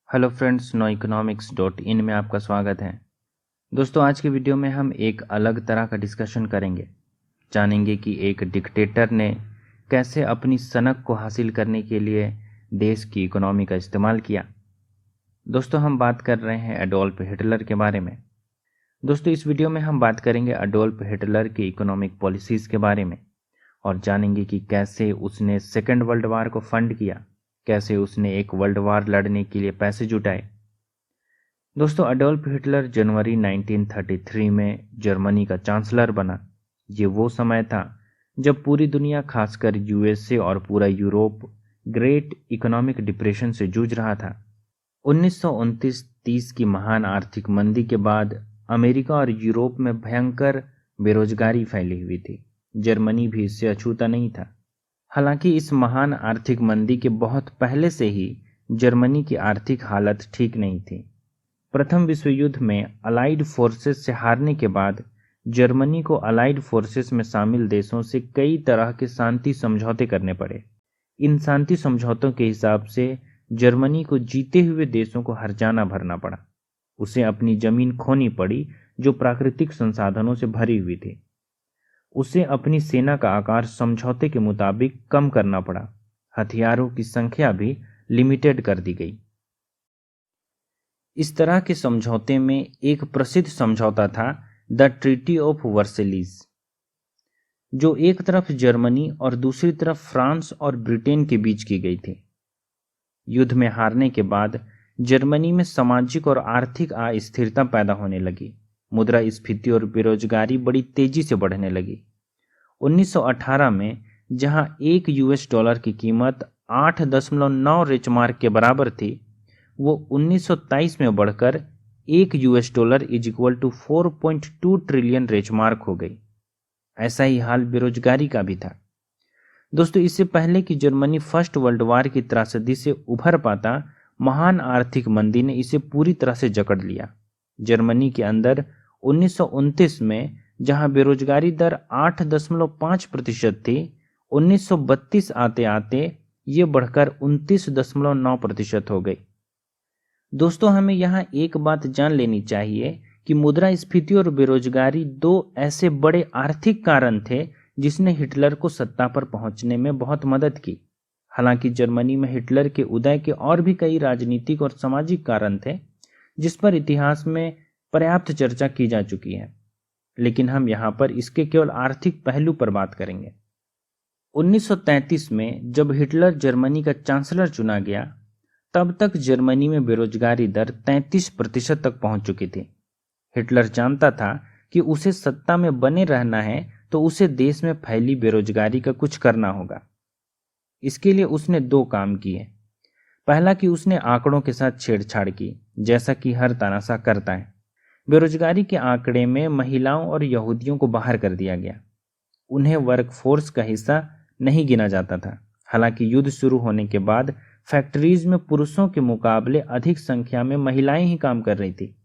Hello friends, no economics dot in में आपका स्वागत है। दोस्तों, आज की वीडियो में हम एक अलग तरह का डिस्कशन करेंगे। जानेंगे कि एक डिक्टेटर ने कैसे अपनी सनक को हासिल करने के लिए देश की इकोनॉमी का इस्तेमाल किया। दोस्तों, हम बात कर रहे हैं एडोल्फ हिटलर के बारे में। दोस्तों, इस वीडियो में हम बात करेंगे एडोल्फ हिटलर की इकोनॉमिक पॉलिसीज़ के बारे में और जानेंगे कि कैसे उसने सेकेंड वर्ल्ड वार को फंड किया, कैसे उसने एक वर्ल्ड वार लड़ने के लिए पैसे जुटाए। दोस्तों, अडोल्फ हिटलर जनवरी 1933 में जर्मनी का चांसलर बना। ये वो समय था जब पूरी दुनिया, खासकर यूएसए और पूरा यूरोप ग्रेट इकोनॉमिक डिप्रेशन से जूझ रहा था। 1929-30 की महान आर्थिक मंदी के बाद अमेरिका और यूरोप में भयंकर बेरोजगारी फैली हुई थी। जर्मनी भी इससे अछूता नहीं था। हालांकि इस महान आर्थिक मंदी के बहुत पहले से ही जर्मनी की आर्थिक हालत ठीक नहीं थी। प्रथम विश्व युद्ध में अलाइड फोर्सेस से हारने के बाद जर्मनी को अलाइड फोर्सेस में शामिल देशों से कई तरह के शांति समझौते करने पड़े। इन शांति समझौतों के हिसाब से जर्मनी को जीते हुए देशों को हर्जाना भरना पड़ा। उसे अपनी जमीन खोनी पड़ी जो प्राकृतिक संसाधनों से भरी हुई थी। उसे अपनी सेना का आकार समझौते के मुताबिक कम करना पड़ा। हथियारों की संख्या भी लिमिटेड कर दी गई। इस तरह के समझौते में एक प्रसिद्ध समझौता था द ट्रीटी ऑफ वर्सेलिस, जो एक तरफ जर्मनी और दूसरी तरफ फ्रांस और ब्रिटेन के बीच की गई थी। युद्ध में हारने के बाद जर्मनी में सामाजिक और आर्थिक अस्थिरता पैदा होने लगी। मुद्रास्फीति और बेरोजगारी बड़ी तेजी से बढ़ने लगी। 1918 में जहां एक यूएस डॉलर की कीमत 8.9 रेचमार्क के बराबर थी, वो 1923 में बढ़कर एक US dollar is equal to 4.2 trillion reichsmark हो गई। ऐसा ही हाल बेरोजगारी का भी था। दोस्तों, इससे पहले कि जर्मनी फर्स्ट वर्ल्ड वार की त्रासदी से उभर पाता, महान आर्थिक मंदी ने इसे पूरी तरह से जकड़ लिया। जर्मनी के अंदर 1929 में जहां बेरोजगारी दर 8.5% थी, 1932 आते आते ये बढ़कर 29.9% हो गई। दोस्तों, हमें यहाँ एक बात जान लेनी चाहिए कि मुद्रास्फीति और बेरोजगारी दो ऐसे बड़े आर्थिक कारण थे जिसने हिटलर को सत्ता पर पहुंचने में बहुत मदद की। हालांकि जर्मनी में हिटलर के उदय के और भी कई राजनीतिक और सामाजिक कारण थे जिस पर इतिहास में पर्याप्त चर्चा की जा चुकी है, लेकिन हम यहाँ पर इसके केवल आर्थिक पहलू पर बात करेंगे। 1933 में जब हिटलर जर्मनी का चांसलर चुना गया, तब तक जर्मनी में बेरोजगारी दर 33% तक पहुंच चुकी थी। हिटलर जानता था कि उसे सत्ता में बने रहना है तो उसे देश में फैली बेरोजगारी का कुछ करना होगा। इसके लिए उसने दो काम किए। पहला कि उसने आंकड़ों के साथ छेड़छाड़ की, जैसा कि हर तानाशाह करता है। बेरोजगारी के आंकड़े में महिलाओं और यहूदियों को बाहर कर दिया गया। उन्हें वर्कफोर्स का हिस्सा नहीं गिना जाता था। हालांकि युद्ध शुरू होने के बाद फैक्ट्रीज में पुरुषों के मुकाबले अधिक संख्या में महिलाएं ही काम कर रही थी।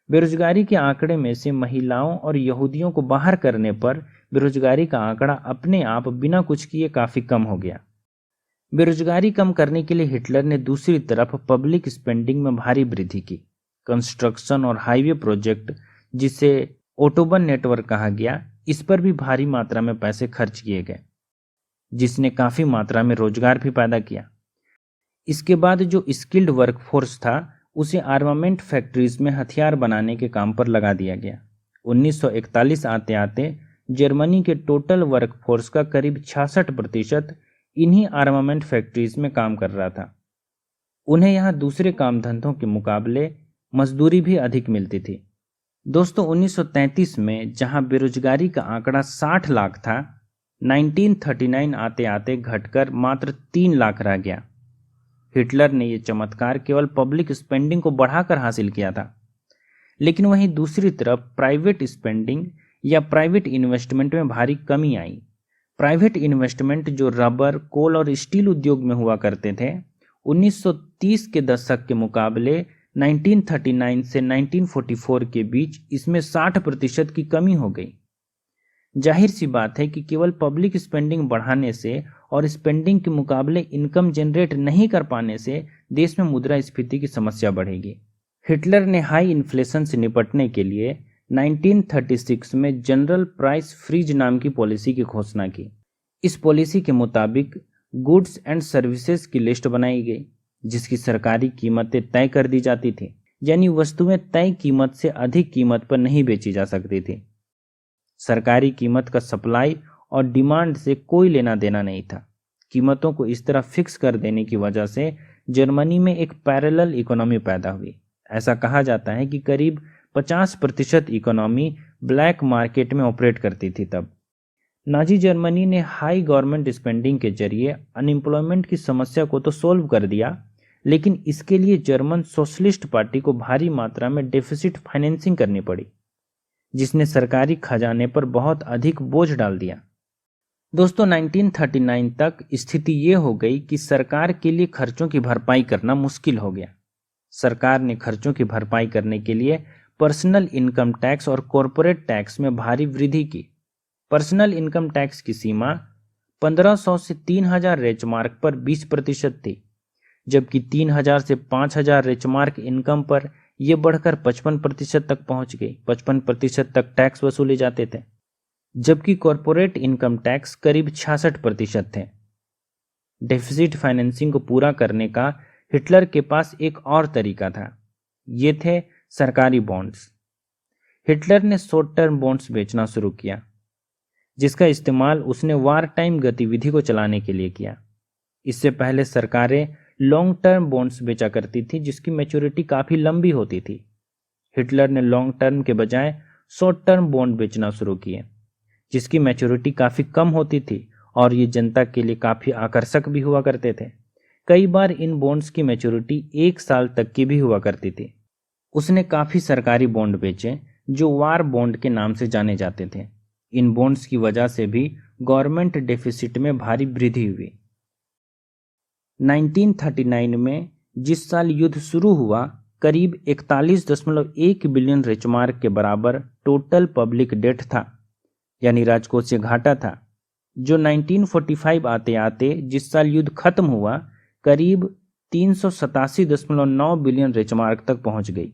बेरोजगारी के आंकड़े में से महिलाओं और यहूदियों को बाहर करने पर बेरोजगारी का आंकड़ा अपने आप बिना कुछ किए काफी कम हो गया। बेरोजगारी कम करने के लिए हिटलर ने दूसरी तरफ पब्लिक स्पेंडिंग में भारी वृद्धि की। कंस्ट्रक्शन और हाईवे प्रोजेक्ट, जिसे ऑटोबन नेटवर्क कहा गया, इस पर भी भारी मात्रा में पैसे खर्च किए गए, जिसने काफी मात्रा में रोजगार भी पैदा किया। इसके बाद जो स्किल्ड वर्कफोर्स था, उसे आर्मामेंट फैक्ट्रीज में हथियार बनाने के काम पर लगा दिया गया। 1941 आते आते जर्मनी के टोटल वर्कफोर्स का करीब 66% इन्हीं आर्मामेंट फैक्ट्रीज में काम कर रहा था। उन्हें यहाँ दूसरे काम धंधों के मुकाबले मजदूरी भी अधिक मिलती थी। दोस्तों, 1933 में जहां बेरोजगारी का आंकड़ा 60 लाख था, 1939 आते आते घटकर मात्र 3 लाख रह गया। हिटलर ने यह चमत्कार केवल पब्लिक स्पेंडिंग को बढ़ाकर हासिल किया था। लेकिन वहीं दूसरी तरफ प्राइवेट स्पेंडिंग या प्राइवेट इन्वेस्टमेंट में भारी कमी आई। प्राइवेट इन्वेस्टमेंट जो रबर, कोल और स्टील उद्योग में हुआ करते थे, 1930 के दशक के मुकाबले 1939 से 1944 के बीच इसमें 60% की कमी हो गई। जाहिर सी बात है कि केवल पब्लिक स्पेंडिंग बढ़ाने से और स्पेंडिंग के मुकाबले इनकम जनरेट नहीं कर पाने से देश में मुद्रास्फीति की समस्या बढ़ेगी। हिटलर ने हाई इन्फ्लेशन से निपटने के लिए 1936 में जनरल प्राइस फ्रीज नाम की पॉलिसी की घोषणा की। इस पॉलिसी के मुताबिक गुड्स एंड सर्विसेज की लिस्ट बनाई गई, जिसकी सरकारी कीमतें तय कर दी जाती थी, यानी वस्तुएं तय कीमत से अधिक कीमत पर नहीं बेची जा सकती थी। सरकारी कीमत का सप्लाई और डिमांड से कोई लेना देना नहीं था। कीमतों को इस तरह फिक्स कर देने की वजह से जर्मनी में एक पैरेलल इकोनॉमी पैदा हुई। ऐसा कहा जाता है कि करीब 50% इकोनॉमी ब्लैक मार्केट में ऑपरेट करती थी। तब नाजी जर्मनी ने हाई गवर्नमेंट स्पेंडिंग के जरिए अनएम्प्लॉयमेंट की समस्या को तो सोल्व कर दिया, लेकिन इसके लिए जर्मन सोशलिस्ट पार्टी को भारी मात्रा में डेफिसिट फाइनेंसिंग करनी पड़ी, जिसने सरकारी खजाने पर बहुत अधिक बोझ डाल दिया। दोस्तों 1939 तक स्थिति ये हो गई कि सरकार के लिए खर्चों की भरपाई करना मुश्किल हो गया। सरकार ने खर्चों की भरपाई करने के लिए पर्सनल इनकम टैक्स और कॉरपोरेट टैक्स में भारी वृद्धि की। पर्सनल इनकम टैक्स की सीमा 1500 से 3000 रेचमार्क पर 20% थी, जबकि 3000 से 5000 रेचमार्क इनकम पर यह बढ़कर 55% तक पहुंच गई। 55% तक टैक्स वसूले जाते थे, जबकि कॉरपोरेट इनकम टैक्स करीब 66% थे। डेफिसिट फाइनेंसिंग को पूरा करने का हिटलर के पास एक और तरीका था, ये थे सरकारी बॉन्ड्स। हिटलर ने शॉर्ट टर्म बॉन्ड्स बेचना शुरू किया, जिसका इस्तेमाल उसने वार टाइम गतिविधि को चलाने के लिए किया। इससे पहले सरकारें लॉन्ग टर्म बॉन्ड्स बेचा करती थी, जिसकी मैच्योरिटी काफ़ी लंबी होती थी। हिटलर ने लॉन्ग टर्म के बजाय शॉर्ट टर्म बॉन्ड बेचना शुरू किए, जिसकी मैच्योरिटी काफ़ी कम होती थी और ये जनता के लिए काफ़ी आकर्षक भी हुआ करते थे। कई बार इन बॉन्ड्स की मैच्योरिटी 1 साल तक की भी हुआ करती थी। उसने काफ़ी सरकारी बॉन्ड बेचे जो वार बॉन्ड के नाम से जाने जाते थे। इन बॉन्ड्स की वजह से भी गवर्नमेंट डेफिसिट में भारी वृद्धि हुई। 1939 में जिस साल युद्ध शुरू हुआ, करीब 41.1 बिलियन रेचमार्क के बराबर टोटल पब्लिक डेट था, यानी राजकोषीय घाटा था, जो 1945 आते आते जिस साल युद्ध खत्म हुआ करीब 387.9 बिलियन रेचमार्क तक पहुंच गई।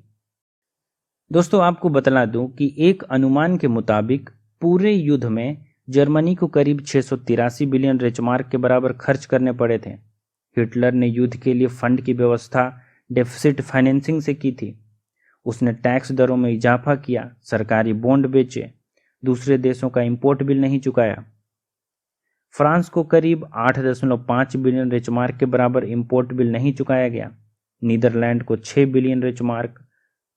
दोस्तों आपको बतला दूं कि एक अनुमान के मुताबिक पूरे युद्ध में जर्मनी को करीब 683 बिलियन रेचमार्क के बराबर खर्च करने पड़े थे। हिटलर ने युद्ध के लिए फंड की व्यवस्था डेफिसिट फाइनेंसिंग से की थी। उसने टैक्स दरों में इजाफा किया, सरकारी बॉन्ड बेचे, दूसरे देशों का इंपोर्ट बिल नहीं चुकाया। फ्रांस को करीब 8.5 बिलियन रेचमार्क के बराबर इंपोर्ट बिल नहीं चुकाया गया। नीदरलैंड को 6 बिलियन रेचमार्क,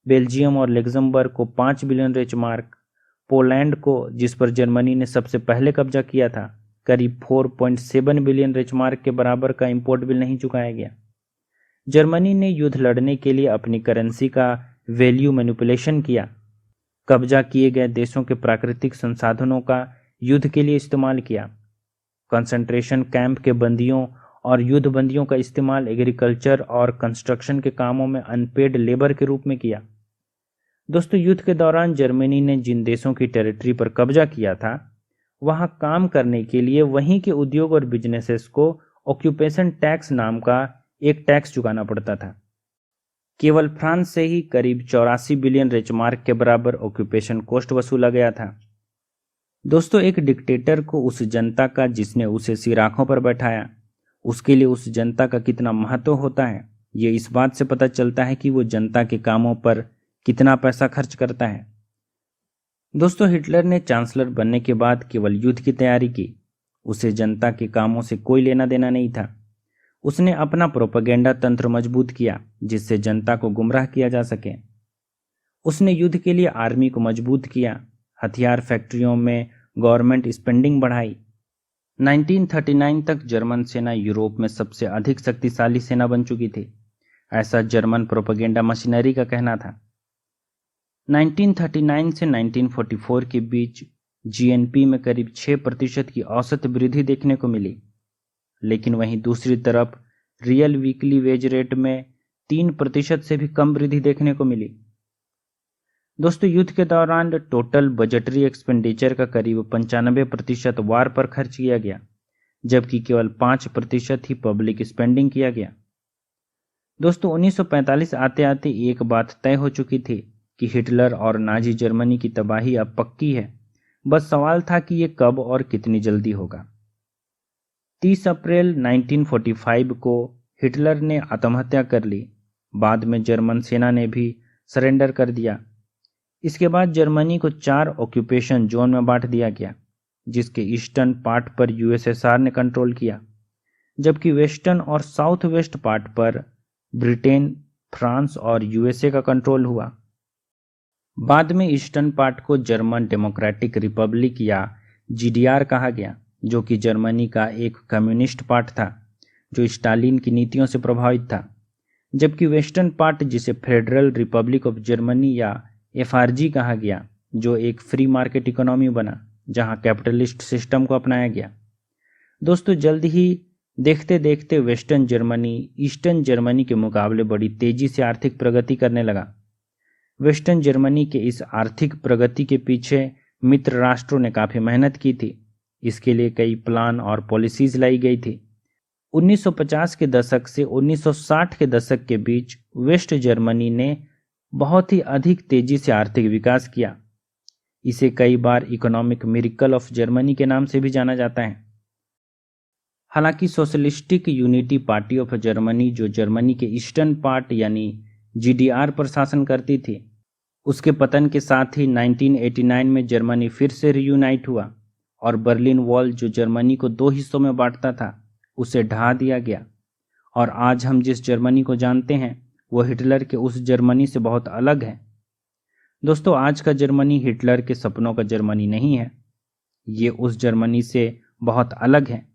बेल्जियम और लग्जमबर्ग को 5 बिलियन रेचमार्क, पोलैंड को, जिस पर जर्मनी ने सबसे पहले कब्जा किया था, करीब 4.7 बिलियन रेचमार्क के बराबर का इंपोर्ट बिल नहीं चुकाया गया। जर्मनी ने युद्ध लड़ने के लिए अपनी करेंसी का वैल्यू मैनिपुलेशन किया। कब्जा किए गए देशों के प्राकृतिक संसाधनों का युद्ध के लिए इस्तेमाल किया। कंसंट्रेशन कैंप के बंदियों और युद्ध बंदियों का इस्तेमाल एग्रीकल्चर और कंस्ट्रक्शन के कामों में अनपेड लेबर के रूप में किया। दोस्तों युद्ध के दौरान जर्मनी ने जिन देशों की टेरिटरी पर कब्जा किया था, वहां काम करने के लिए वहीं के उद्योग और बिजनेसेस को ऑक्यूपेशन टैक्स नाम का एक टैक्स चुकाना पड़ता था। केवल फ्रांस से ही करीब 84 बिलियन रेचमार्क के बराबर ऑक्यूपेशन कॉस्ट वसूला गया था। दोस्तों एक डिक्टेटर को उस जनता का जिसने उसे सिर आंखों पर बैठाया, उसके लिए उस जनता का कितना महत्व होता है, ये इस बात से पता चलता है कि वो जनता के कामों पर कितना पैसा खर्च करता है। दोस्तों हिटलर ने चांसलर बनने के बाद केवल युद्ध की तैयारी की। उसे जनता के कामों से कोई लेना देना नहीं था। उसने अपना प्रोपेगेंडा तंत्र मजबूत किया, जिससे जनता को गुमराह किया जा सके। उसने युद्ध के लिए आर्मी को मजबूत किया, हथियार फैक्ट्रियों में गवर्नमेंट स्पेंडिंग बढ़ाई। 1939 तक जर्मन सेना यूरोप में सबसे अधिक शक्तिशाली सेना बन चुकी थी, ऐसा जर्मन प्रोपेगेंडा मशीनरी का कहना था। 1939 से 1944 के बीच जीएनपी में करीब 6% की औसत वृद्धि देखने को मिली, लेकिन वहीं दूसरी तरफ रियल वीकली वेज रेट में 3% से भी कम वृद्धि देखने को मिली। दोस्तों युद्ध के दौरान टोटल बजटरी एक्सपेंडिचर का करीब 95% वार पर खर्च किया गया, जबकि केवल 5% ही पब्लिक स्पेंडिंग किया गया। दोस्तों 1945 आते आते एक बात तय हो चुकी थी कि हिटलर और नाजी जर्मनी की तबाही अब पक्की है। बस सवाल था कि ये कब और कितनी जल्दी होगा। 30 अप्रैल 1945 को हिटलर ने आत्महत्या कर ली। बाद में जर्मन सेना ने भी सरेंडर कर दिया। इसके बाद जर्मनी को 4 ऑक्यूपेशन जोन में बांट दिया गया, जिसके ईस्टर्न पार्ट पर यूएसएसआर ने कंट्रोल किया, जबकि वेस्टर्न और साउथ वेस्ट पार्ट पर ब्रिटेन, फ्रांस और यूएसए का कंट्रोल हुआ। बाद में ईस्टर्न पार्ट को जर्मन डेमोक्रेटिक रिपब्लिक या जीडीआर कहा गया, जो कि जर्मनी का एक कम्युनिस्ट पार्ट था जो स्टालिन की नीतियों से प्रभावित था, जबकि वेस्टर्न पार्ट, जिसे फेडरल रिपब्लिक ऑफ जर्मनी या एफआरजी कहा गया, जो एक फ्री मार्केट इकोनॉमी बना जहां कैपिटलिस्ट सिस्टम को अपनाया गया। दोस्तों जल्द ही देखते देखते वेस्टर्न जर्मनी ईस्टर्न जर्मनी के मुकाबले बड़ी तेजी से आर्थिक प्रगति करने लगा। वेस्टर्न जर्मनी के इस आर्थिक प्रगति के पीछे मित्र राष्ट्रों ने काफ़ी मेहनत की थी। इसके लिए कई प्लान और पॉलिसीज लाई गई थी। 1950 के दशक से 1960 के दशक के बीच वेस्ट जर्मनी ने बहुत ही अधिक तेजी से आर्थिक विकास किया। इसे कई बार इकोनॉमिक मिरेकल ऑफ जर्मनी के नाम से भी जाना जाता है। हालांकि socialistic unity party of Germany, जो जर्मनी के ईस्टर्न पार्ट यानी जीडीआर पर शासन करती थी, उसके पतन के साथ ही 1989 में जर्मनी फिर से रियूनाइट हुआ और बर्लिन वॉल, जो जर्मनी को 2 हिस्सों में बांटता था, उसे ढा दिया गया। और आज हम जिस जर्मनी को जानते हैं वो हिटलर के उस जर्मनी से बहुत अलग है। दोस्तों आज का जर्मनी हिटलर के सपनों का जर्मनी नहीं है, ये उस जर्मनी से बहुत अलग है।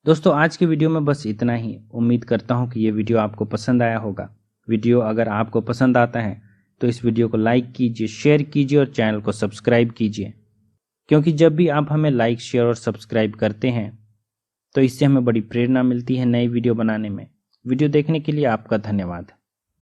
दोस्तों आज के वीडियो में बस इतना ही। उम्मीद करता हूँ कि ये वीडियो आपको पसंद आया होगा। वीडियो अगर आपको पसंद आता है तो इस वीडियो को लाइक कीजिए, शेयर कीजिए और चैनल को सब्सक्राइब कीजिए, क्योंकि जब भी आप हमें लाइक, शेयर और सब्सक्राइब करते हैं तो इससे हमें बड़ी प्रेरणा मिलती है नई वीडियो बनाने में। वीडियो देखने के लिए आपका धन्यवाद।